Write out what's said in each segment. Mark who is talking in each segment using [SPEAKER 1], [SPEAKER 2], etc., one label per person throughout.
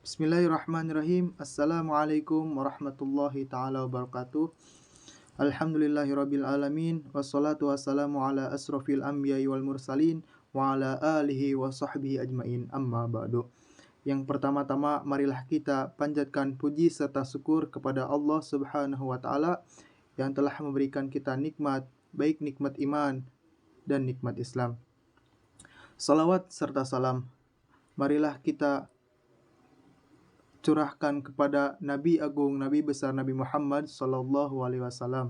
[SPEAKER 1] Bismillahirrahmanirrahim. Assalamualaikum warahmatullahi taala wabarakatuh. Alhamdulillahirabbil alamin wassalatu wassalamu ala asrofil anbiya'i wal mursalin wa ala alihi wa sahbihi ajmain. Amma ba'du. Yang pertama-tama marilah kita panjatkan puji serta syukur kepada Allah Subhanahu wa taala yang telah memberikan kita nikmat, baik nikmat iman dan nikmat Islam. Salawat serta salam marilah kita curahkan kepada Nabi Agung, Nabi besar Nabi Muhammad Sallallahu Alaihi Wasallam.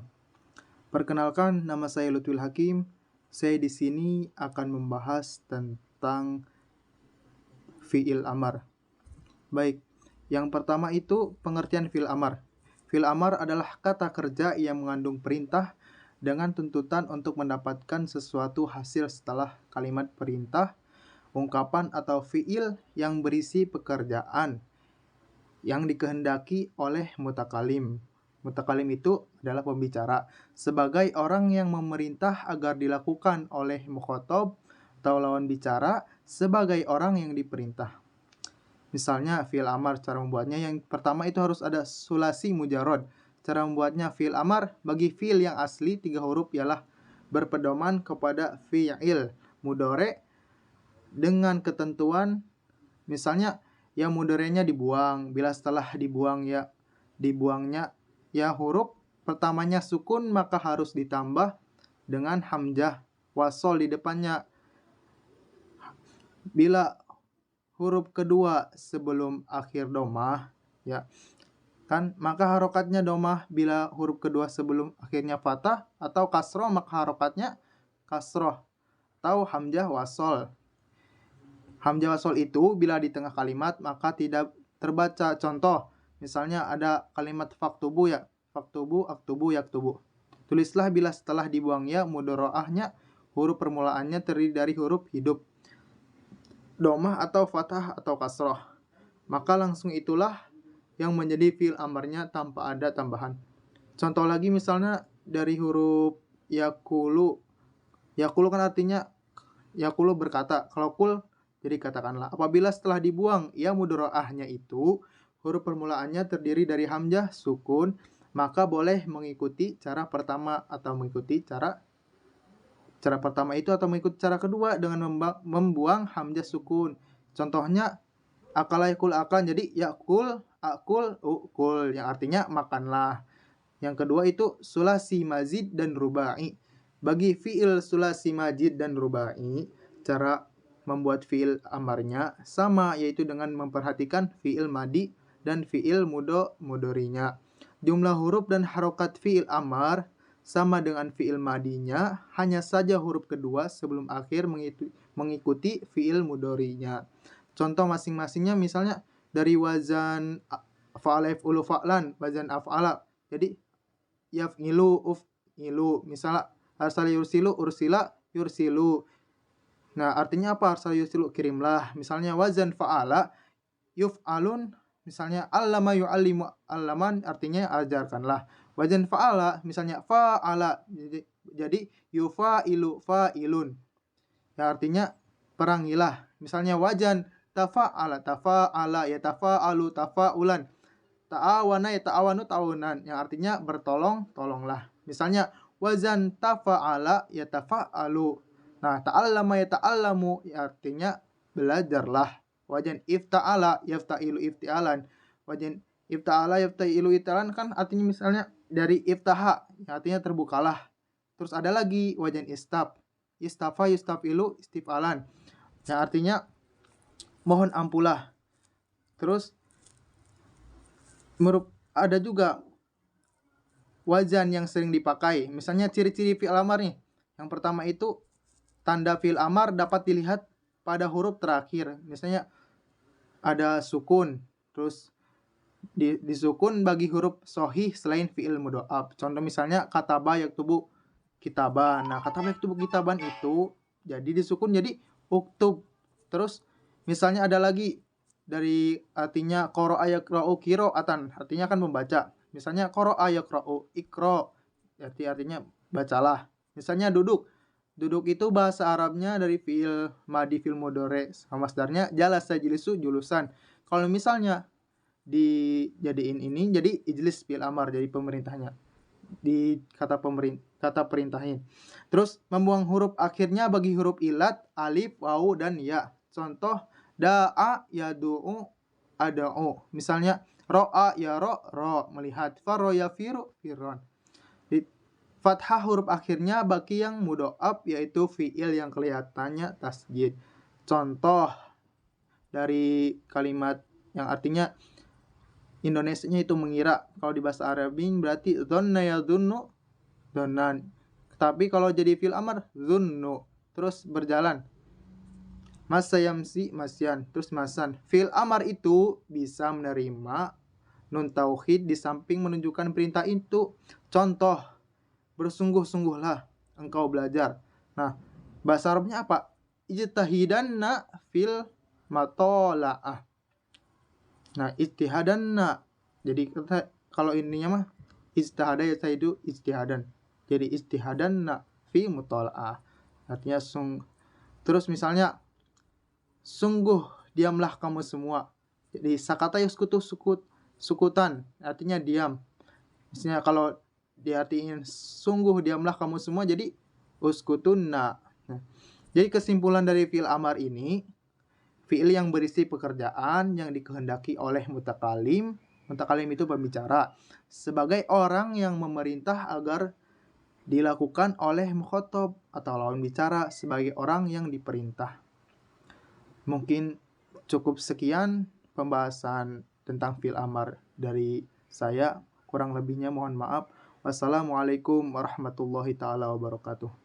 [SPEAKER 1] Perkenalkan, nama saya Lutfil Hakim. Saya di sini akan membahas tentang fi'il amar. Baik, yang pertama itu pengertian fi'il amar. Fi'il amar adalah kata kerja yang mengandung perintah dengan tuntutan untuk mendapatkan sesuatu hasil setelah kalimat perintah, ungkapan atau fi'il yang berisi pekerjaan yang dikehendaki oleh mutakalim. Mutakalim itu adalah pembicara, sebagai orang yang memerintah agar dilakukan oleh mukhotob atau lawan bicara sebagai orang yang diperintah. Misalnya fi'il amar, cara membuatnya yang pertama itu harus ada sulasi mujarod. Cara membuatnya fi'il amar bagi fi'il yang asli 3 huruf ialah berpedoman kepada fi'il mudore dengan ketentuan misalnya yang mudorenya dibuang. Bila setelah dibuangnya huruf pertamanya sukun, maka harus ditambah dengan hamzah wasol di depannya. Bila huruf kedua sebelum akhir domah maka harokatnya domah. Bila huruf kedua sebelum akhirnya fathah atau kasroh, maka harokatnya kasroh atau hamzah wasol. Hamzah wasol itu bila di tengah kalimat maka tidak terbaca. Contoh, misalnya ada kalimat faktubu faktubu, aktubu, yaktubu. Tulislah bila setelah dibuang mudoroahnya huruf permulaannya terdiri dari huruf hidup, domah atau fathah atau kasroh. Maka langsung itulah yang menjadi fi'il amarnya tanpa ada tambahan. Contoh lagi misalnya dari huruf yakulu. Yakulu kan artinya yakulu berkata. Kalau kul jadi katakanlah. Apabila setelah dibuang mudoroahnya itu huruf permulaannya terdiri dari hamzah sukun, maka boleh mengikuti cara pertama atau mengikuti cara pertama itu atau mengikuti cara kedua dengan membuang hamzah sukun. Contohnya akala yakul akan, jadi yakul akul ukul yang artinya makanlah. Yang kedua itu sulasi mazid dan rubai. Bagi fi'il sulasi mazid dan rubai, cara membuat fi'il amarnya sama, yaitu dengan memperhatikan fi'il madi dan fi'il mudorinya. Jumlah huruf dan harokat fi'il amar sama dengan fi'il madinya, hanya saja huruf kedua sebelum akhir mengikuti fi'il mudorinya. Contoh masing-masingnya misalnya dari wazan fa'ala yaf'ulu fa'lan, wazan af'ala. Jadi yaf'ilu uf'ilu. Misalnya arsala yursilu ursila yursilu. Nah, artinya apa? Arsala yursilu, kirimlah. Misalnya wazan fa'ala yuf'alun, misalnya allama yu'allimu allaman, artinya ajarkanlah. Wazan fa'ala misalnya fa'ala, jadi yufa'ilu fa'ilun, ya artinya perangilah. Misalnya wazan tafa'ala yatafa'alu tafa'ulan, ta'awana yata'awanu ta'awunan, yang artinya bertolong tolonglah. Misalnya wazan tafa'ala yatafa'alu. Nah, ta'allama yata'allamu artinya belajarlah. Wazan ifta'ala yafta'ilu ifti'alan. Wazan ifta'ala yafta'ilu ifti'alan kan artinya misalnya dari iftaha, artinya terbukalah. Terus ada lagi wazan istafa yustafilu istif'alan, yang artinya mohon ampulah. Terus ada juga wazan yang sering dipakai. Misalnya ciri-ciri fi'il amar nih. Yang pertama itu tanda fi'il amar dapat dilihat pada huruf terakhir. Misalnya ada sukun, terus disukun bagi huruf sohih selain fi'il mudha'af. Contoh misalnya kataba yaktubu kitaban. Nah, kataba yaktubu kitaban itu jadi disukun jadi uktub. Terus misalnya ada lagi dari artinya qara'a yaqra'u qira'atan, artinya kan membaca. Misalnya qara'a yaqra'u iqra, artinya bacalah. Misalnya duduk itu bahasa Arabnya dari fi'il madi fi'il mudhari sama masdarnya jalasa jilisu julusan. Kalau misalnya dijadiin ini jadi ijlis fi'il amar, jadi pemerintahnya. Di kata perintahin. Terus membuang huruf akhirnya bagi huruf ilat, alif, wawu, dan ya. Contoh da'a yad'u ada'u. Misalnya ro'a ro, melihat. Faro yafiru firron. Di fathah huruf akhirnya bagi yang mudho'af yaitu fi'il yang kelihatannya tasjid. Contoh dari kalimat yang artinya Indonesianya itu mengira. Kalau di bahasa Arabin berarti dzanna yadzunnu dzannan. Tapi kalau jadi fi'il amar dzunnu, terus berjalan. Masa yamsi masyan, terus masan. Fi'il amar itu bisa menerima nun tauhid di samping menunjukkan perintah itu. Contoh, bersungguh-sungguhlah engkau belajar. Nah, bahasa Arabnya apa? Ijtahidanna fil matola'ah. Nah, ijtihadanna. Jadi kalau ininya mah ijtihada ya itu ijtihadan. Jadi ijtihadanna fi mutola'ah. Artinya terus misalnya sungguh diamlah kamu semua. Jadi sakata yaskutu sukutan, artinya diam. Misalnya kalau diartiin sungguh diamlah kamu semua, jadi uskutunna. Nah, jadi kesimpulan dari fi'il amar ini, fi'il yang berisi pekerjaan yang dikehendaki oleh mutakalim. Mutakalim itu pembicara. Sebagai orang yang memerintah agar dilakukan oleh mukhotob atau lawan bicara sebagai orang yang diperintah. Mungkin cukup sekian pembahasan tentang fi'il amar dari saya. Kurang lebihnya mohon maaf. Wassalamualaikum warahmatullahi taala wabarakatuh.